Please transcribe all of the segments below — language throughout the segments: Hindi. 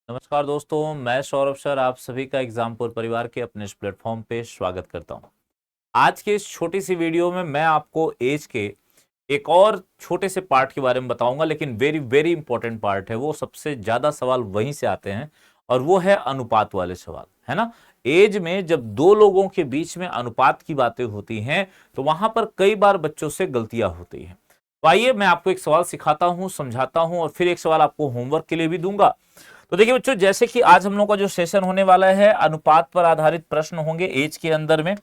नमस्कार दोस्तों, मैं सौरभ सर आप सभी का एग्जामपुर परिवार के अपने इस प्लेटफॉर्म पे स्वागत करता हूं। आज के इस छोटी सी वीडियो में मैं आपको एज के एक और छोटे से पार्ट के बारे में बताऊंगा, लेकिन वेरी वेरी इंपॉर्टेंट पार्ट है वो। सबसे ज्यादा सवाल वहीं से आते हैं और वो है अनुपात वाले सवाल, है ना। एज में जब दो लोगों के बीच में अनुपात की बातें होती हैं तो वहां पर कई बार बच्चों से गलतियां होती हैं। तो आइए मैं आपको एक सवाल सिखाता हूं, समझाता हूं और फिर एक सवाल आपको होमवर्क के लिए भी दूंगा। तो देखिए बच्चों, जैसे कि आज हम लोग का जो सेशन होने वाला है अनुपात पर आधारित प्रश्न होंगे एज के अंदर में।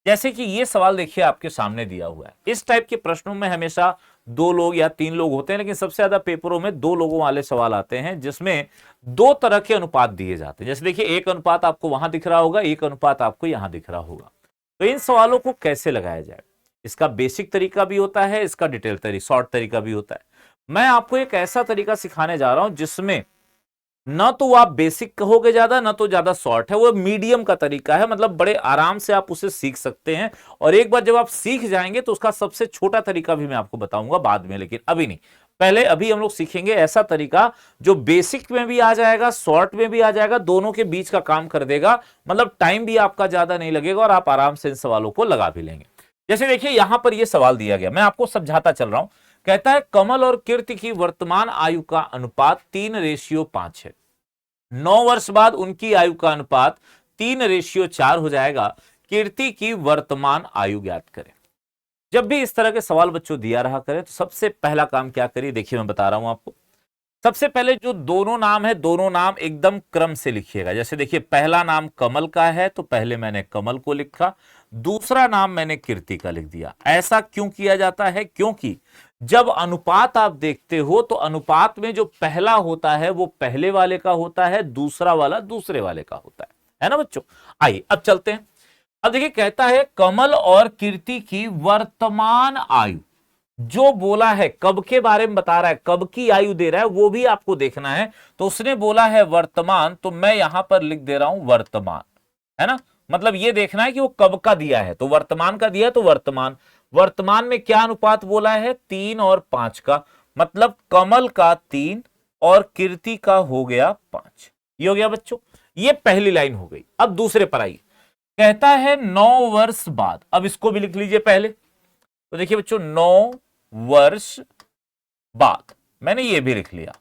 जैसे कि ये सवाल देखिए आपके सामने दिया हुआ है। इस टाइप के प्रश्नों में हमेशा दो लोग या तीन लोग होते हैं, लेकिन सबसे ज्यादा पेपरों में दो लोगों वाले सवाल आते हैं जिसमें दो तरह के अनुपात दिए जाते हैं। जैसे देखिए, एक अनुपात आपको वहां दिख रहा होगा, एक अनुपात आपको यहां दिख रहा होगा। तो इन सवालों को कैसे लगाया जाए, इसका बेसिक तरीका भी होता है, इसका डिटेल तरीका, शॉर्ट तरीका भी होता है। मैं आपको एक ऐसा तरीका सिखाने जा रहा हूं जिसमें ना तो आप बेसिक कहोगे ज्यादा, ना तो ज्यादा शॉर्ट है, वो मीडियम का तरीका है। मतलब बड़े आराम से आप उसे सीख सकते हैं। और एक बार जब आप सीख जाएंगे तो उसका सबसे छोटा तरीका भी मैं आपको बताऊंगा बाद में, लेकिन अभी नहीं। पहले अभी हम लोग सीखेंगे ऐसा तरीका जो बेसिक में भी आ जाएगा, शॉर्ट में भी आ जाएगा, दोनों के बीच का काम कर देगा। मतलब टाइम भी आपका ज्यादा नहीं लगेगा और आप आराम से इन सवालों को लगा भी लेंगे। जैसे देखिए यहां पर यह सवाल दिया गया, मैं आपको समझाता चल रहा हूं। कहता है कमल और कीर्ति की वर्तमान आयु का अनुपात 3:5 है। 9 वर्ष बाद उनकी आयु का अनुपात 3:4 हो जाएगा। कीर्ति की वर्तमान आयु ज्ञात करें। जब भी इस तरह के सवाल बच्चों दिया रहा करें तो सबसे पहला काम क्या करिए, देखिए मैं बता रहा हूं आपको। सबसे पहले जो दोनों नाम है, दोनों नाम एकदम क्रम से लिखिएगा। जैसे देखिए पहला नाम कमल का है तो पहले मैंने कमल को लिखा, दूसरा नाम मैंने कीर्ति का लिख दिया। ऐसा क्यों किया जाता है? क्योंकि जब अनुपात आप देखते हो तो अनुपात में जो पहला होता है वो पहले वाले का होता है, दूसरा वाला दूसरे वाले का होता है ना बच्चों। आइए अब चलते हैं। अब देखिए कहता है कमल और कीर्ति की वर्तमान आयु। जो बोला है कब के बारे में बता रहा है, कब की आयु दे रहा है वो भी आपको देखना है। तो उसने बोला है वर्तमान, तो मैं यहां पर लिख दे रहा हूं वर्तमान, है ना। मतलब ये देखना है कि वो कब का दिया है, तो वर्तमान का दिया है तो वर्तमान। वर्तमान में क्या अनुपात बोला है? 3:5 का। मतलब कमल का 3 और कीर्ति का हो गया 5। ये हो गया बच्चों, ये पहली लाइन हो गई। अब दूसरे पर आइए। कहता है 9 वर्ष बाद। अब इसको भी लिख लीजिए पहले। तो देखिए बच्चों 9 वर्ष बाद मैंने ये भी लिख लिया।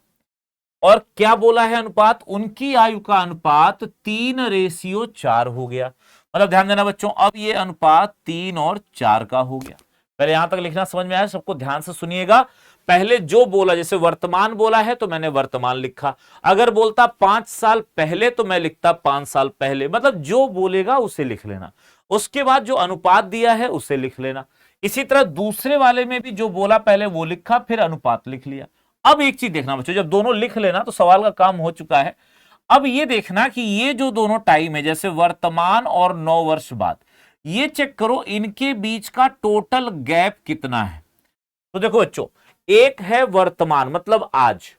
और क्या बोला है अनुपात? उनकी आयु का अनुपात 3:4 हो गया। मतलब ध्यान देना बच्चों, अब ये अनुपात 3 और 4 का हो गया। पहले यहां तक लिखना समझ में आया? सबको ध्यान से सुनिएगा। पहले जो बोला, जैसे वर्तमान बोला है तो मैंने वर्तमान लिखा। अगर बोलता 5 साल पहले तो मैं लिखता 5 साल पहले। मतलब जो बोलेगा उसे लिख लेना। उसके बाद जो अनुपात दिया है उसे लिख लेना। इसी तरह दूसरे वाले में भी जो बोला पहले वो लिखा, फिर अनुपात लिख लिया। अब एक चीज देखना बच्चों, जब दोनों लिख लेना तो सवाल का काम हो चुका है। अब ये देखना कि ये जो दोनों टाइम है, जैसे वर्तमान और 9 वर्ष बाद, ये चेक करो इनके बीच का टोटल गैप कितना है। तो देखो बच्चों, एक है वर्तमान मतलब आज,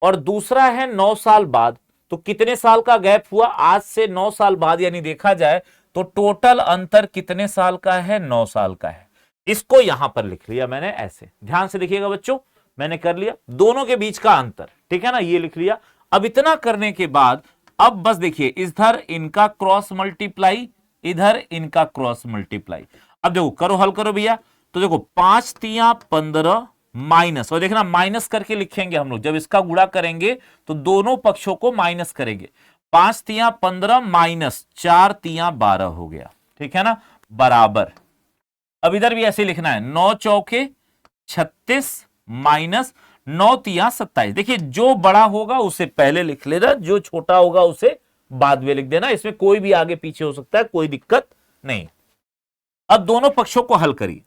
और दूसरा है 9 साल बाद। तो कितने साल का गैप हुआ? आज से 9 साल बाद, यानी देखा जाए तो टोटल अंतर कितने साल का है? 9 साल का है। इसको यहां पर लिख लिया मैंने ऐसे, ध्यान से देखिएगा बच्चों। मैंने कर लिया दोनों के बीच का अंतर, ठीक है ना, ये लिख लिया। अब इतना करने के बाद अब बस देखिए, इधर इनका क्रॉस मल्टीप्लाई, इधर इनका क्रॉस मल्टीप्लाई। अब देखो करो, हल करो भैया। तो देखो 5×3=15 माइनस, और देखना माइनस करके लिखेंगे हम लोग। जब इसका गुणा करेंगे तो दोनों पक्षों को माइनस करेंगे। 5×3=15 माइनस 4×3=12 हो गया, ठीक है ना, बराबर। अब इधर भी ऐसे लिखना है, 9×4=36 माइनस 9×3=27। देखिए जो बड़ा होगा उसे पहले लिख लेना, जो छोटा होगा उसे बाद में लिख देना। इसमें कोई भी आगे पीछे हो सकता है, कोई दिक्कत नहीं। अब दोनों पक्षों को हल करिए।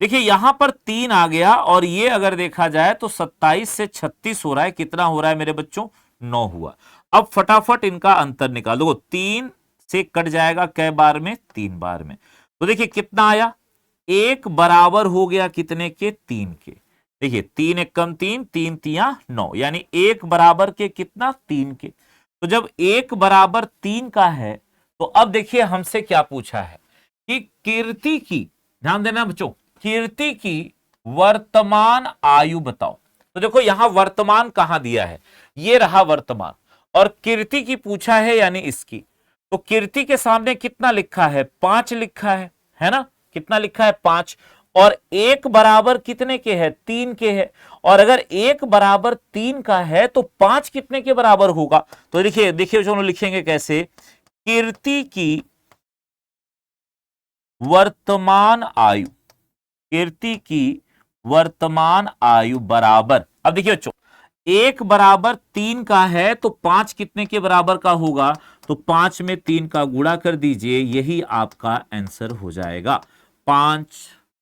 देखिए यहां पर 3 आ गया, और ये अगर देखा जाए तो 27 से 36 हो रहा है। कितना हो रहा है मेरे बच्चों? 9 हुआ। अब फटाफट इनका अंतर निकाल दो। 3 से कट जाएगा कै बार में? 3 बार में। तो देखिए कितना आया? 1 बराबर हो गया कितने के? 3 के। देखिए 3 × 1 = 3, 3×3=9, यानी 1 बराबर के कितना? 3 के। तो जब 1 बराबर 3 का है तो अब देखिए हमसे क्या पूछा है कि कीर्ति की, ध्यान देना बच्चों, कीर्ति की वर्तमान आयु बताओ। तो देखो यहां वर्तमान कहां दिया है? ये रहा वर्तमान। और कीर्ति की पूछा है यानी इसकी, तो कीर्ति के सामने कितना लिखा है, 5 लिखा है ना, कितना लिखा है 5, और 1 बराबर कितने के है, 3 के है, और अगर 1 बराबर 3 का है तो 5 कितने के बराबर होगा, तो देखिए देखिए जो लिखेंगे कैसे, कीर्ति की वर्तमान आयु, कीर्ति की वर्तमान आयु बराबर, अब देखिए बच्चों 1 बराबर 3 का है तो 5 कितने के बराबर का होगा, तो 5 में 3 का गुणा कर दीजिए, यही आपका आंसर हो जाएगा 5,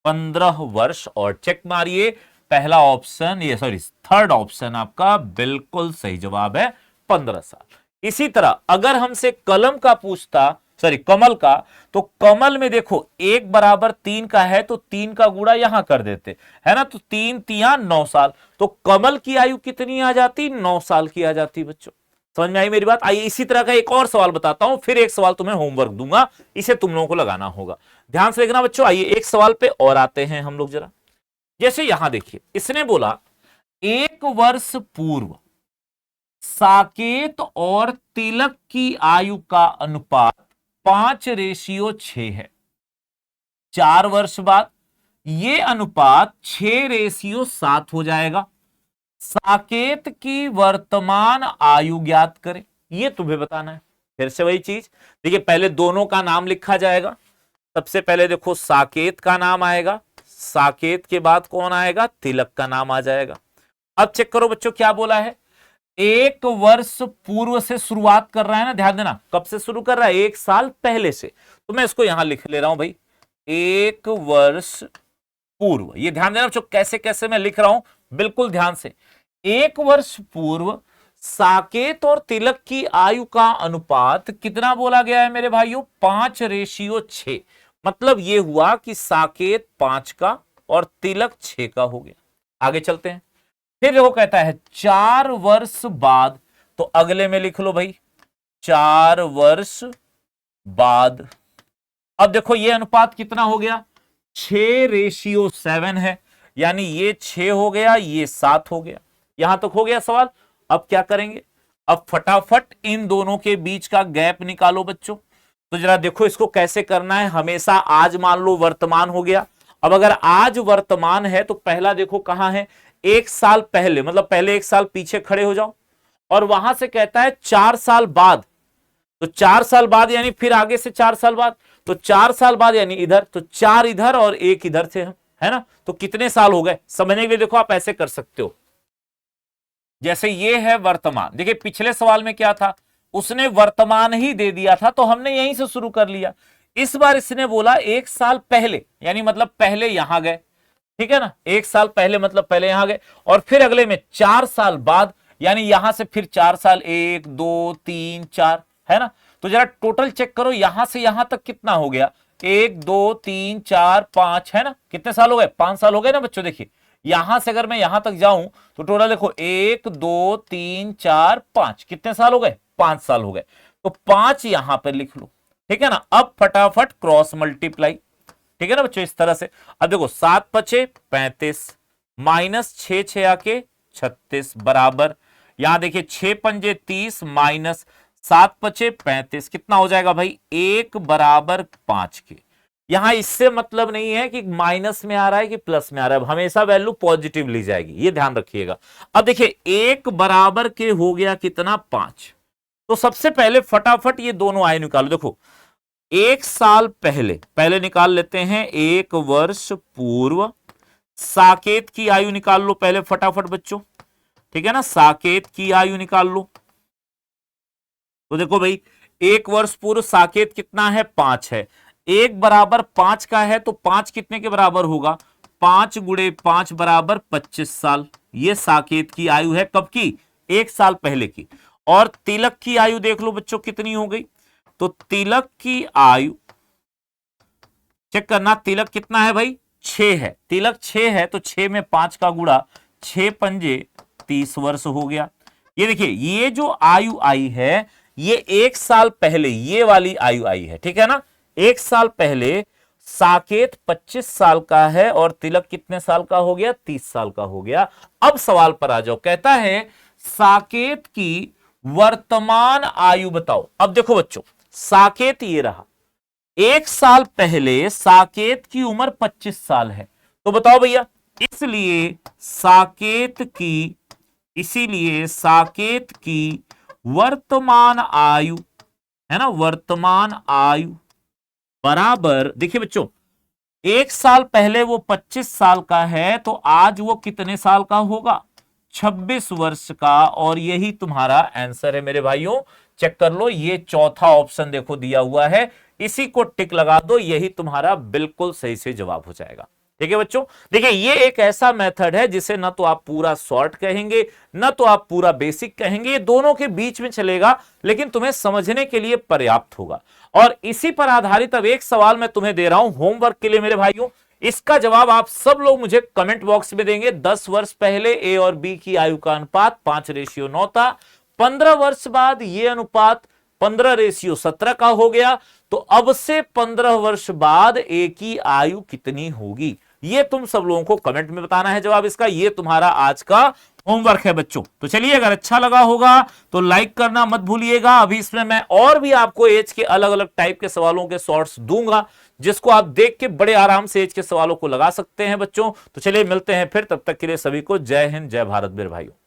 15 वर्ष। और चेक मारिए, पहला ऑप्शन ये सॉरी थर्ड ऑप्शन आपका बिल्कुल सही जवाब है, 15 साल। इसी तरह अगर हमसे कलम का पूछता, सॉरी कमल का, तो कमल में देखो 1 बराबर 3 का है तो 3 का गुणा यहां कर देते है ना, तो 3 तिया 9 साल, तो कमल की आयु कितनी आ जाती, 9 साल की आ जाती बच्चों। समझ में आई मेरी बात। आइए इसी तरह का एक और सवाल बताता हूं, फिर एक सवाल तुम्हें होमवर्क दूंगा, इसे तुम लोगों को लगाना होगा, ध्यान से देखना बच्चों। आइए एक सवाल पे और आते हैं हम लोग जरा। जैसे यहां देखिए, इसने बोला 1 वर्ष पूर्व साकेत और तिलक की आयु का अनुपात 5:6 है। 4 वर्ष बाद ये अनुपात 6:7 हो जाएगा। साकेत की वर्तमान आयु ज्ञात करें, ये तुम्हें बताना है। फिर से वही चीज, देखिए पहले दोनों का नाम लिखा जाएगा। सबसे पहले देखो साकेत का नाम आएगा, साकेत के बाद कौन आएगा, तिलक का नाम आ जाएगा। अब चेक करो बच्चों क्या बोला है, 1 वर्ष पूर्व से शुरुआत कर रहा है ना, ध्यान देना कब से शुरू कर रहा है, 1 साल पहले से, तो मैं इसको यहां लिख ले रहा हूं भाई 1 वर्ष पूर्व। ये ध्यान देना बच्चों कैसे कैसे मैं लिख रहा हूं, बिल्कुल ध्यान से। 1 वर्ष पूर्व साकेत और तिलक की आयु का अनुपात कितना बोला गया है मेरे भाइयों, 5:6। मतलब ये हुआ कि साकेत 5 का और तिलक 6 का हो गया। आगे चलते हैं, फिर देखो कहता है 4 वर्ष बाद, तो अगले में लिख लो भाई 4 वर्ष बाद। अब देखो ये अनुपात कितना हो गया, 6:7 है, यानी ये 6 हो गया, ये 7 हो गया। यहां तक हो गया सवाल। अब क्या करेंगे, अब फटाफट इन दोनों के बीच का गैप निकालो बच्चों। तो जरा देखो इसको कैसे करना है, हमेशा आज मान लो वर्तमान हो गया। अब अगर आज वर्तमान है तो पहला देखो कहां है, 1 साल पहले, मतलब पहले 1 साल पीछे खड़े हो जाओ, और वहां से कहता है 4 साल बाद, तो 4 साल बाद यानी फिर आगे से 4 साल बाद, तो 4 साल बाद यानी इधर, तो 4 इधर और 1 इधर से हम, है ना, तो कितने साल हो गए। समझने के लिए देखो आप ऐसे कर सकते हो, जैसे ये है वर्तमान, देखिए पिछले सवाल में क्या था, उसने वर्तमान ही दे दिया था तो हमने यहीं से शुरू कर लिया। इस बार इसने बोला 1 साल पहले, यानी मतलब पहले यहां गए, ठीक है ना, 1 साल पहले मतलब पहले यहां गए, और फिर अगले में 4 साल बाद, यानी यहां से फिर 4 साल, 1 2 3 4, है ना। तो जरा टोटल चेक करो, यहां से यहां तक कितना हो गया, 1 2 3 4 5, है ना, कितने साल हो गए, 5 साल हो गए ना बच्चों। देखिए यहां से अगर मैं यहां तक जाऊं तो टोटल देखो 1 2 3 4 5, कितने साल हो गए, 5 साल हो गए। तो 5 यहां पर लिख लो, ठीक है ना। अब फटाफट क्रॉस मल्टीप्लाई, ठीक है ना बच्चों, इस तरह से। अब देखो 7 5 35 माइनस 6 6 आके 36 बराबर, यहां देखिए 6 पंजे 30 माइनस 7 5 35, कितना हो जाएगा भाई, 1 बराबर 5 के। यहां इससे मतलब नहीं है कि माइनस में आ रहा है कि प्लस में आ रहा है, हमेशा वैल्यू पॉजिटिव ली जाएगी, ये ध्यान रखिएगा। अब देखिए 1 बराबर के हो गया कितना, 5। तो सबसे पहले फटाफट ये दोनों आए निकालो। देखो 1 साल पहले, पहले निकाल लेते हैं, 1 वर्ष पूर्व साकेत की आयु निकाल लो पहले फटाफट बच्चों, ठीक है ना, साकेत की आयु निकाल लो। तो देखो भाई 1 वर्ष पूर्व साकेत कितना है, 5 है, 1 बराबर 5 का है तो 5 कितने के बराबर होगा, 5 गुणे 5 बराबर 25 साल। ये साकेत की आयु है, कब की, 1 साल पहले की। और तिलक की आयु देख लो बच्चों कितनी हो गई, तो तिलक की आयु चेक करना, तिलक कितना है भाई, 6 है, तिलक 6 है, तो 6 में 5 का गुणा, 6 पंजे 30 वर्ष हो गया। ये देखिए ये जो आयु आई है ये 1 साल पहले ये वाली आयु आई है, ठीक है ना। 1 साल पहले साकेत 25 साल का है और तिलक कितने साल का हो गया, 30 साल का हो गया। अब सवाल पर आ जाओ, कहता है साकेत की वर्तमान आयु बताओ। अब देखो बच्चों, साकेत ये रहा, 1 साल पहले साकेत की उम्र 25 साल है, तो बताओ भैया, इसलिए साकेत की वर्तमान आयु, है ना, वर्तमान आयु बराबर, देखिए बच्चों, 1 साल पहले वो 25 साल का है, तो आज वो कितने साल का होगा, 26 वर्ष का। और यही तुम्हारा आंसर है मेरे भाइयों, चेक कर लो, ये चौथा ऑप्शन देखो दिया हुआ है, इसी को टिक लगा दो, यही तुम्हारा बिल्कुल सही से जवाब हो जाएगा। ठीक है बच्चों, देखिए ये एक ऐसा मेथड है जिसे ना तो आप पूरा शॉर्ट कहेंगे, ना तो आप पूरा बेसिक कहेंगे, ये दोनों के बीच में चलेगा, लेकिन तुम्हें समझने के लिए पर्याप्त होगा। और इसी पर आधारित अब एक सवाल मैं तुम्हें दे रहा हूं होमवर्क के लिए मेरे भाइयों, इसका जवाब आप सब लोग मुझे कमेंट बॉक्स में देंगे। 10 वर्ष पहले ए और बी की आयु का अनुपात 5:9 था, 15 वर्ष बाद यह अनुपात 15:17 का हो गया, तो अब से 15 वर्ष बाद ए की आयु कितनी होगी, ये तुम सब लोगों को कमेंट में बताना है जवाब इसका। ये तुम्हारा आज का होमवर्क है बच्चों। तो चलिए, अगर अच्छा लगा होगा तो लाइक करना मत भूलिएगा। अभी इसमें मैं और भी आपको एज के अलग अलग टाइप के सवालों के शॉर्ट्स दूंगा, जिसको आप देख के बड़े आराम से एज के सवालों को लगा सकते हैं बच्चों। तो चलिए मिलते हैं फिर, तब तक के लिए सभी को जय हिंद, जय भारत मेरे भाइयों।